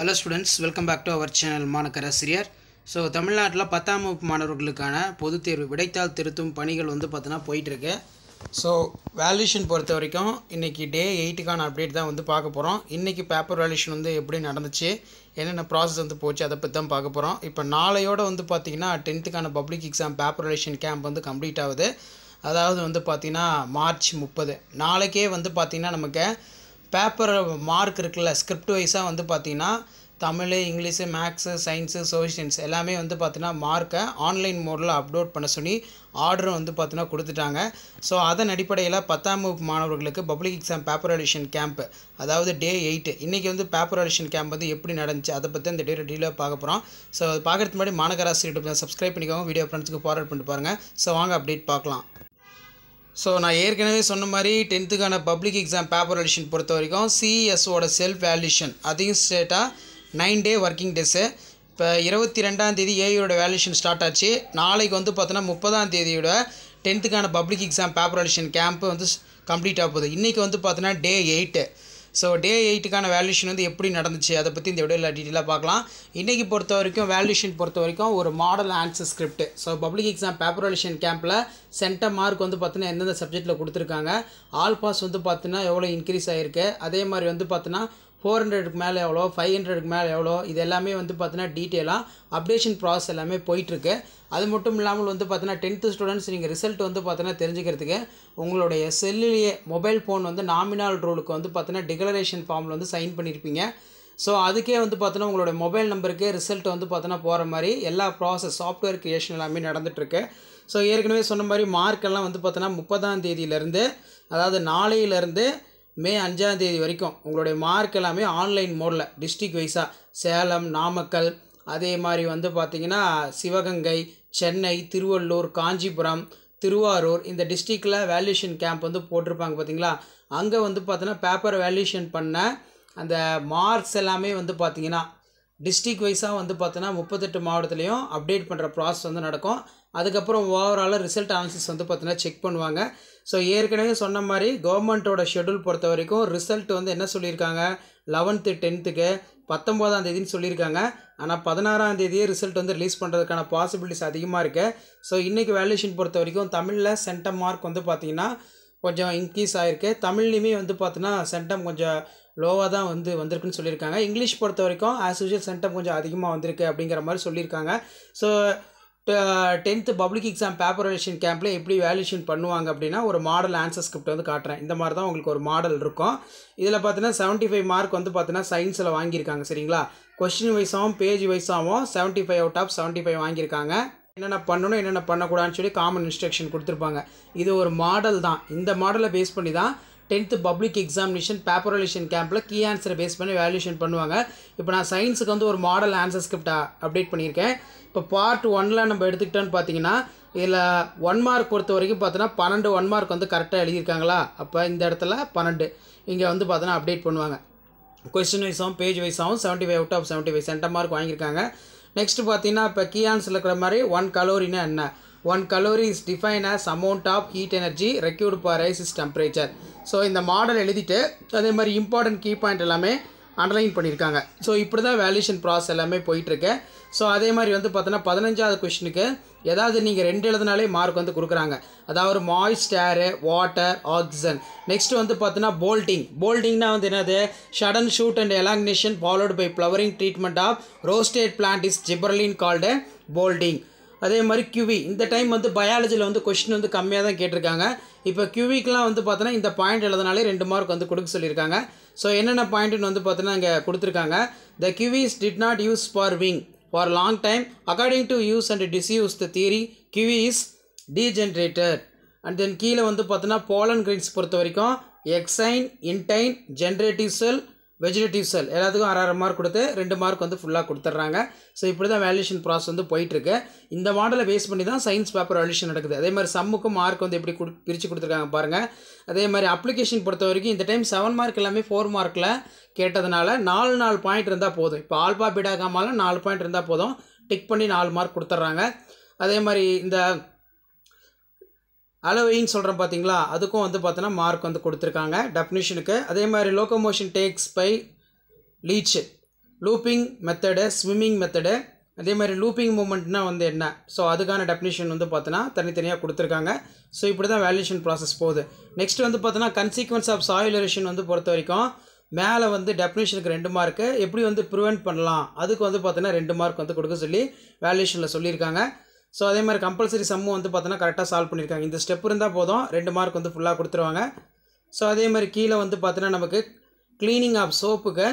Hello students, welcome back to our channel மாணக்கராசிரியர். So தமிழ்நாட்டில் 10ஆம் வகுப்பு மாணவர்களுக்கான பொதுத் தேர்வு விடைத்தாள் திருத்தும் பணிகள் பார்த்தீங்கன்னா போயிட்டுருக்கு. ஸோ வேல்யூஷன் பொறுத்த வரைக்கும் இன்றைக்கி டே 8க்கான அப்டேட் தான் பார்க்க போகிறோம். இன்றைக்கி பேப்பர் வேல்யூஷன் எப்படி நடந்துச்சு, என்னென்ன ப்ராசஸ் போச்சு, அதை பற்றி தான் பார்க்க போகிறோம். இப்போ நாளையோடு பார்த்திங்கன்னா 10th public exam paper valuation camp complete ஆகுது. அதாவது பார்த்திங்கன்னா மார்ச் 30 நாளைக்கே பார்த்திங்கன்னா நமக்கு பேப்பர் மார்க் இருக்குல்ல, ஸ்கிரிப்ட் வைஸாக பார்த்திங்கன்னா தமிழ், இங்கிலீஷு, மேக்ஸு, சயின்ஸு, சோஷியன்ஸ் எல்லாமே பார்த்திங்கன்னா மார்க்கை ஆன்லைன் மோடில் அப்லோட் பண்ண சொல்லி ஆர்டரும் பார்த்திங்கன்னா கொடுத்துட்டாங்க. ஸோ அதன் அடிப்படையில் 10ஆம் வகுப்பு மாணவர்களுக்கு public exam paper valuation camp, அதாவது டே 8 இன்றைக்கி பேப்பர் வேல்யூஷன் கேம்ப் எப்படி நடந்துச்சு அதை பற்றி இந்த டீட்டெயிலாக பார்க்க போகிறோம். ஸோ அது பார்க்குறதுக்கு முன்னாடி மாணக்கராசி யூடியூப் சப்ஸ்கிரைப் பண்ணிக்கோங்க, வீடியோ ஃப்ரெண்ட்ஸுக்கு ஃபார்வர்ட் பண்ணிட்டு பாருங்கள். ஸோ வாங்க அப்டேட் பார்க்கலாம். ஸோ நான் ஏற்கனவே சொன்ன மாதிரி 10th public exam paper valuation பொறுத்த வரைக்கும் சிஎஸ்ஓட செல்ஃப் வேல்யூஷன் அதையும் ஸ்டேட்டாக 9 டே ஒர்க்கிங் டேஸு. இப்போ 22ஆம் தேதி ஏயோட வேல்யூஷன் ஸ்டார்ட் ஆச்சு. நாளைக்கு பார்த்தோன்னா 30ஆம் தேதியோட 10th public exam paper valuation camp complete ஆக போகுது. இன்றைக்கி பார்த்தோன்னா டே 8. ஸோ டே 8க்கான வேல்யூஷன் எப்படி நடந்துச்சு அதை பற்றி இந்த வீடியோவில் டீட்டெயிலாக பார்க்கலாம். இன்றைக்கி பொறுத்த வரைக்கும் வேல்யூஷன் பொறுத்த வரைக்கும் ஒரு model answer script. So public exam paper valuation கேம்பில் சென்டர் மார்க் பார்த்தீங்கன்னா எந்தெந்த சப்ஜெக்ட்டில் கொடுத்துருக்காங்க, ஆல் பாஸ் பார்த்தீங்கன்னா எவ்வளோ இன்க்ரீஸ் ஆகிருக்கு, அதே மாதிரி பார்த்தீங்கன்னா 400க்கு மேலே எவ்வளோ, 500க்கு மேலே எவ்வளோ, இது எல்லாமே பார்த்தீங்கன்னா டீட்டெயிலாக அப்டேஷன் ப்ராசஸ் எல்லாமே போயிட்டுருக்கு. அது மட்டும் இல்லாமல் பார்த்தீங்கன்னா 10th ஸ்டூடெண்ட்ஸ் நீங்கள் ரிசல்ட் பார்த்தீங்கன்னா தெரிஞ்சுக்கிறதுக்கு உங்களுடைய செல்லிலேயே மொபைல் ஃபோன் நாமினல் ரூலுக்கு பார்த்தீங்கன்னா டிக்ளரேஷன் ஃபார்மில் சைன் பண்ணியிருப்பீங்க. ஸோ அதுக்கே பார்த்தீங்கன்னா உங்களோட மொபைல் நம்பருக்கே ரிசல்ட் பார்த்தீங்கன்னா போகிற மாதிரி எல்லா ப்ராசஸ் சாஃப்ட்வேர் க்ரியேஷன் எல்லாமே நடந்துகிட்ருக்கு. ஸோ ஏற்கனவே சொன்ன மாதிரி மார்க்கெல்லாம் பார்த்தீங்கன்னா 30ஆம் தேதியிலேருந்து, அதாவது நாளையிலேருந்து மே 5ஆம் தேதி வரைக்கும் உங்களுடைய மார்க் எல்லாமே ஆன்லைன் மோடில் டிஸ்ட்ரிக்ட் வைஸாக சேலம், நாமக்கல், அதே மாதிரி பார்த்திங்கன்னா சிவகங்கை, சென்னை, திருவள்ளூர், காஞ்சிபுரம், திருவாரூர் இந்த டிஸ்ட்ரிக்டில் வேல்யூஷன் கேம்ப் போட்டிருப்பாங்க பார்த்திங்களா. அங்கே பார்த்தீங்கன்னா பேப்பர் வேல்யூஷன் பண்ண அந்த மார்க்ஸ் எல்லாமே பார்த்திங்கன்னா டிஸ்ட்ரிக்ட் வைஸாக பார்த்தீங்கன்னா 38 மாவட்டத்துலேயும் அப்டேட் பண்ணுற ப்ராசஸ் நடக்கும். அதுக்கப்புறம் ஓவராலாக ரிசல்ட் அனாலிசிஸ் பார்த்தீங்கன்னா செக் பண்ணுவாங்க. ஸோ ஏற்கனவே சொன்ன மாதிரி கவர்மெண்ட்டோட ஷெடியூல் பொறுத்த வரைக்கும் ரிசல்ட் என்ன சொல்லியிருக்காங்க, 11th 10th 19ஆம் தேதின்னு சொல்லியிருக்காங்க. ஆனால் 16ஆம் தேதியே ரிசல்ட் ரிலீஸ் பண்ணுறதுக்கான பாசிபிலிட்டிஸ் அதிகமாக இருக்குது. ஸோ இன்றைக்கி வேல்யூஷன் பொறுத்த வரைக்கும் தமிழில் சென்டம் மார்க் பார்த்திங்கன்னா கொஞ்சம் இன்க்ரீஸ் ஆகிருக்கு. தமிழ்லேயுமே பார்த்தீங்கன்னா சென்டம் கொஞ்சம் லோவாக தான் வந்திருக்குன்னு சொல்லியிருக்காங்க. இங்கிலீஷ் பொறுத்த வரைக்கும் ஆஸ் யூஷுவல் சென்டம் கொஞ்சம் அதிகமாக வந்திருக்கு அப்படிங்கிற மாதிரி சொல்லியிருக்காங்க. So 10th public exam paper valuation கேம்பில் எப்படி வேல்யூஷன் பண்ணுவாங்க அப்படின்னா ஒரு மாடல் ஆன்சர் ஸ்கிரிப்ட் காட்டுறேன். இந்த மாதிரி தான் உங்களுக்கு ஒரு மாடல் இருக்கும். இதில் பார்த்தீங்கன்னா 75 மார்க் பார்த்தீங்கன்னா சயின்ஸில் வாங்கியிருக்காங்க. சரிங்களா, கொஸ்டின் வைஸாகவும் பேஜ் வைஸாகவும் 75 அவுட் ஆஃப் 75 வாங்கியிருக்காங்க. என்னென்ன பண்ணணும் என்னென்ன பண்ணக்கூடாதுன்னு சொல்லி காமன் இன்ஸ்ட்ரக்ஷன் கொடுத்துருப்பாங்க. இது ஒரு மாடல் தான். இந்த மாடலை பேஸ் பண்ணி தான் 10th public examination paper valuation கேம்பில் கீ ஆன்சரை பேஸ் பண்ணி வேல்யூஷன் பண்ணுவாங்க. இப்போ நான் சயின்ஸுக்கு ஒரு மாடல் ஆன்சர் ஸ்கிரிப்ட் அப்டேட் பண்ணியிருக்கேன். இப்போ பார்ட் 1ல் நம்ம எடுத்துக்கிட்டோன்னு பார்த்தீங்கன்னா இதில் 1 மார்க் பொறுத்த வரைக்கும் பார்த்தோன்னா 12 1 மார்க் கரெக்டாக எழுதியிருக்காங்களா. அப்போ இந்த இடத்துல 12 இங்கே பார்த்தோன்னா அப்டேட் பண்ணுவாங்க. கொஸ்டின் வைஸாகவும் பேஜ் வைஸாகவும் 75 அவுட் ஆஃப் 75 சென்டர் மார்க் வாங்கியிருக்காங்க. நெக்ஸ்ட்டு பார்த்தீங்கன்னா இப்போ கீ ஆன்சரில் இருக்கிற மாதிரி 1 கலோரின்னா என்ன, 1 calorie is defined as amount of heat energy required for rise is temperature. So இந்த மாடல் எழுதிட்டு அதே மாதிரி இம்பார்ட்டன்ட் கீ பாயிண்ட் எல்லாமே அண்டர்லைன் பண்ணியிருக்காங்க. ஸோ இப்படி தான் வேல்யூஷன் ப்ராசஸ் எல்லாமே போயிட்டுருக்கு. ஸோ அதே மாதிரி பார்த்தோன்னா 15ஆவது கொஸ்டினுக்கு ஏதாவது நீங்கள் 2 எழுதினாலே மார்க் கொடுக்குறாங்க. அதாவது moist air, water, oxygen. Next பார்த்தோன்னா போல்டிங்னா என்னது, sudden shoot and elongation followed by flowering treatment of rosette plant is gibberellin called bolting. அதே மாதிரி கியூவி இந்த டைம் பயாலஜியில் கொஸ்டின் கம்மியாக தான் கேட்டிருக்காங்க. இப்போ கியூவிக்கெலாம் பார்த்தோன்னா இந்த பாயிண்ட் எழுதினாலே 2 மார்க் கொடுக்க சொல்லியிருக்காங்க. ஸோ என்னென்ன பாயிண்ட்டுன்னு பார்த்தோன்னா இங்கே கொடுத்துருக்காங்க. The kiwis did not use for wing for long time according to use and disuse the theory kiwi is degenerated. And then கீழே பார்த்தோன்னா போலன் கிரெயின்ஸ் பொறுத்த வரைக்கும் exine, intine, generative cell, vegetative cell எல்லாத்துக்கும் 6 mark கொடுத்து 2 mark ஃபுல்லாக கொடுத்துட்றாங்க. So இப்படி தான் வேல்யூஷன் ப்ராசஸ் போயிட்டுருக்கு. இந்த மாடலை பேஸ் பண்ணி தான் சயின்ஸ் பேப்பர் வேல்யூஷன் நடக்குது. அதே மாதிரி சம்முக்கும் மார்க் எப்படி பிரித்து கொடுத்துருக்காங்க பாருங்கள். அதே மாதிரி அப்ளிகேஷன் பொறுத்த வரைக்கும் இந்த டைம் 7 மார்க் எல்லாமே 4 மார்க்கில் கேட்டதுனால 4 பாயிண்ட் இருந்தால் போதும். இப்போ ஆல்பா பீட்டா காமால 4 பாயிண்ட் இருந்தால் போதும், டிக் பண்ணி 4 மார்க் கொடுத்துட்றாங்க. அதே மாதிரி இந்த அலோவிங் சொல்கிறேன் பார்த்தீங்களா, அதுக்கும் பார்த்தோன்னா மார்க் கொடுத்துருக்காங்க டெஃபினிஷனுக்கு. அதே மாதிரி locomotion takes by leech looping method, swimming method, அதே மாதிரி லூப்பிங் மூமெண்ட்னா வந்து என்ன, ஸோ அதுக்கான டெஃபினிஷன் வந்து பார்த்தோன்னா தனித்தனியாக கொடுத்துருக்காங்க. ஸோ இப்படி தான் வேல்யூஷன் ப்ராசஸ் போகுது. நெக்ஸ்ட் வந்து பார்த்தோன்னா கன்சீக்வன்ஸ் ஆஃப் சாயில் எரோஷன் வந்து பொறுத்த வரைக்கும் மேலே வந்து டெஃபினிஷனுக்கு 2 மார்க்கு, எப்படி வந்து ப்ரிவென்ட் பண்ணலாம் அதுக்கு வந்து பார்த்தோன்னா 2 மார்க் வந்து கொடுக்க சொல்லி வேல்யூஷனில் சொல்லியிருக்காங்க. ஸோ அதே மாதிரி கம்பல்சரி சம்மும் வந்து பார்த்தோன்னா கரெக்டாக சால்வ் பண்ணியிருக்காங்க. இந்த ஸ்டெப் இருந்தால் போதும் 2 மார்க் வந்து ஃபுல்லாக கொடுத்துருவாங்க. ஸோ அதே மாதிரி கீழே வந்து பார்த்தோன்னா நமக்கு க்ளீனிங் ஆஃப் சோப்புக்கு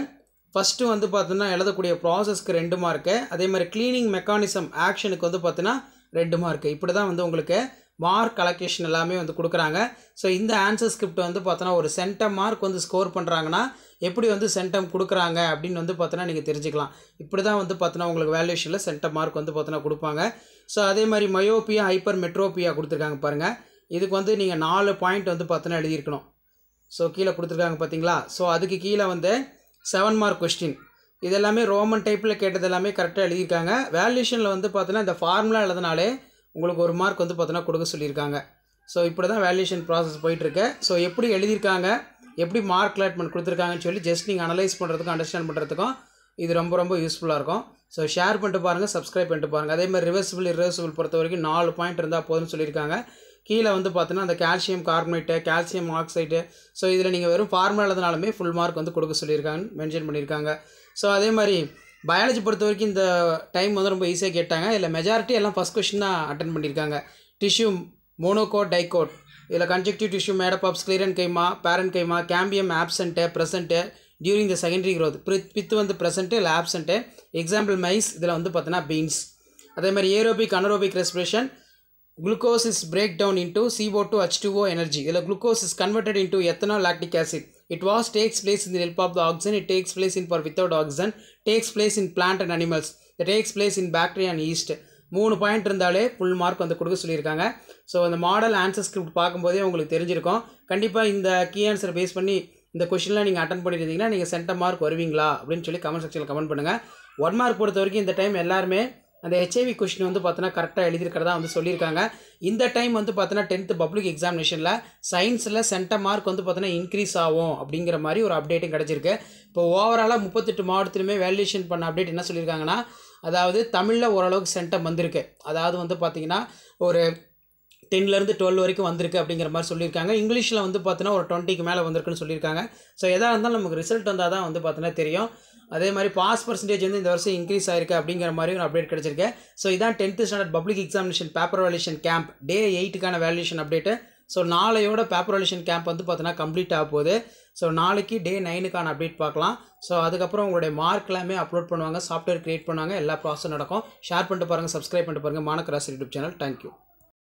ஃபஸ்ட்டு வந்து பார்த்தோன்னா எழுதக்கூடிய ப்ராசஸ்க்கு 2 மார்க்கு, அதே மாதிரி க்ளீனிங் மெக்கானிசம் ஆக்ஷனுக்கு வந்து பார்த்தோன்னா 2 மார்க்கு. இப்படி தான் வந்து உங்களுக்கு மார்க் அலோகேஷன் எல்லாமே வந்து கொடுக்குறாங்க. ஸோ இந்த ஆன்சர் ஸ்கிரிப்ட் வந்து பார்த்தோன்னா ஒரு சென்டம் மார்க் வந்து ஸ்கோர் பண்ணுறாங்கன்னா எப்படி வந்து சென்டம் கொடுக்குறாங்க அப்படின்னு வந்து பார்த்தோன்னா நீங்கள் தெரிஞ்சுக்கலாம். இப்படி தான் வந்து பார்த்தோன்னா உங்களுக்கு வேல்யூஷனில் சென்டம் மார்க் வந்து பார்த்தோன்னா கொடுப்பாங்க. ஸோ அதே மாதிரி மயோப்பியா, ஹைப்பர் மெட்ரோப்பியா கொடுத்துருக்காங்க பாருங்கள். இதுக்கு வந்து நீங்கள் 4 பாயிண்ட் வந்து பார்த்தோன்னா எழுதியிருக்கணும். ஸோ கீழே கொடுத்துருக்காங்க பார்த்தீங்களா. ஸோ அதுக்கு கீழே வந்து 7 மார்க் கொஸ்டின், இது எல்லாமே ரோமன் டைப்பில் கேட்டது எல்லாமே கரெக்டாக எழுதியிருக்காங்க. வேல்யூஷனில் வந்து பார்த்தோன்னா இந்த ஃபார்முலா எழுதினாலே உங்களுக்கு 1 மார்க் வந்து பார்த்தோன்னா கொடுக்க சொல்லியிருக்காங்க. ஸோ இப்படி தான் வேல்யூஷன் ப்ராசஸ் போயிட்டுருக்கு. ஸோ எப்படி எழுதியிருக்காங்க, எப்படி மார்க் அலாட்மெண்ட் கொடுத்துருக்காங்கன்னு சொல்லி ஜஸ்ட் நீங்கள் அனலைஸ் பண்ணுறதுக்கும் அண்டர்ஸ்டாண்ட் பண்ணுறதுக்கும் இது ரொம்ப ரொம்ப யூஸ்ஃபுல்லாக இருக்கும். ஸோ ஷேர் பண்ணிட்டு பாருங்கள், சப்ஸ்கிரைப் பண்ணிட்டு பாருங்கள். அதே மாதிரி ரிவர்சிபிள், இரிவர்சிபிள் பொறுத்த வரைக்கும் 4 பாயிண்ட் இருந்தால் போதும்னு சொல்லியிருக்காங்க. கீழே வந்து பார்த்தோன்னா அந்த calcium carbonate, calcium oxide, so இதில் நீங்கள் வெறும் ஃபார்முலா எழுதினாலுமே ஃபுல் மார்க் வந்து கொடுக்க சொல்லியிருக்காங்கன்னு மென்ஷன் பண்ணியிருக்காங்க. ஸோ அதே மாதிரி பயாலஜி பொறுத்த வரைக்கும் இந்த டைம் வந்து ரொம்ப ஈஸியாக கேட்டாங்க. இல்லை மெஜாரிட்டி எல்லாம் ஃபஸ்ட் கொஸ்டின் தான் அட்டன் பண்ணியிருக்காங்க. டிஷ்யூ மோனோகோட், டைகோட், இதில் conjunctive tissue made up of sclerenchyma, parenchyma, cambium absent, present during the secondary growth, pith வந்து ப்ரெசென்ட்டு இல்லை ஆப்சண்ட்டு. எக்ஸாம்பிள் மைஸ், இதில் வந்து பார்த்தோன்னா பீன்ஸ். அதே மாதிரி aerobic anaerobic respiration, glucose is break down into CO2 H2O energy. The glucose is converted into ethanol lactic acid. It takes place in the help of the oxygen. It takes place in for without oxygen. Takes place in plant and animals. It takes place in bacteria and yeast. 3 point இருந்தாலே full mark வந்து கொடுக்க சொல்லியிருக்காங்க. So அந்த model answer script பார்க்கும்போதே உங்களுக்கு தெரிஞ்சிருக்கும். கண்டிப்பாக இந்த கீ ஆன்சர் பேஸ் பண்ணி இந்த கொஷின்லாம் நீங்கள் அட்டன் பண்ணியிருந்தீங்கன்னா நீங்கள் சென்டம் மார்க் வருவீங்களா அப்படின்னு சொல்லி கமெண்ட் செக்ஷனில் கமெண்ட் பண்ணுங்கள். 1 மார்க் பொறுத்த வரைக்கும் இந்த டைம் எல்லாருமே அந்த ஹெச்ஐவி கொஸ்டின் வந்து பார்த்தோன்னா கரெக்டாக எழுதியிருக்கிறதா வந்து சொல்லியிருக்காங்க. இந்த டைம் வந்து பார்த்தோன்னா 10th பப்ளிக் எக்ஸாமினேஷனில் சயின்ஸில் சென்டம் மார்க் வந்து பார்த்தோன்னா இன்க்ரீஸ் ஆகும் அப்படிங்கிற மாதிரி ஒரு அப்டேட்டும் கிடச்சிருக்கு. இப்போ ஓவராலாக 38 மாவட்டத்திலுமே வேல்யூஷன் பண்ண அப்டேட் என்ன சொல்லியிருக்காங்கன்னா, அதாவது தமிழில் ஓரளவுக்கு சென்டம் வந்திருக்கு, அதாவது வந்து பார்த்திங்கன்னா ஒரு 10லேருந்து 12 வரைக்கும் வந்திருக்கு அப்படிங்கிற மாதிரி சொல்லியிருக்காங்க. இங்கிலீஷில் வந்து பார்த்தோன்னா ஒரு 20க்கு மேலே வந்திருக்குன்னு சொல்லியிருக்காங்க. ஸோ எதாக இருந்தாலும் நமக்கு ரிசல்ட் வந்தால் தான் வந்து பார்த்தோன்னா தெரியும். அதே மாதிரி பாஸ் பர்சன்டேஜ் வந்து இந்த வருஷம் இன்க்ரீஸ் ஆயிருக்கு அப்படிங்கிற மாதிரி ஒரு அப்டேட் கிடச்சிருக்கு. ஸோ இதான் 10th standard public examination paper valuation camp day 8க்கான வேல்யூஷன் அப்டேட்டு. ஸோ நாளையோட பேப்பர் வேல்யூஷன் கேம்ப் வந்து பார்த்தோன்னா கம்ப்ளீட் ஆக போகுது. ஸோ நாளைக்கு டே 9க்கான அப்டேட் பார்க்கலாம். ஸோ அதுக்கப்புறம் உங்களுடைய மார்க் எல்லாமே அப்லோட் பண்ணுவாங்க, சாஃப்ட்வேர் கிரியேட் பண்ணுவாங்க, எல்லா ப்ராசஸும் நடக்கும். ஷேர் பண்ணிட்டு பாருங்கள், சப்ஸ்கிரைப் பண்ணிட்டு பாருங்கள் மாணக்கர் ஆசிரியர் யூடியூப் சேனல். தேங்க்யூ.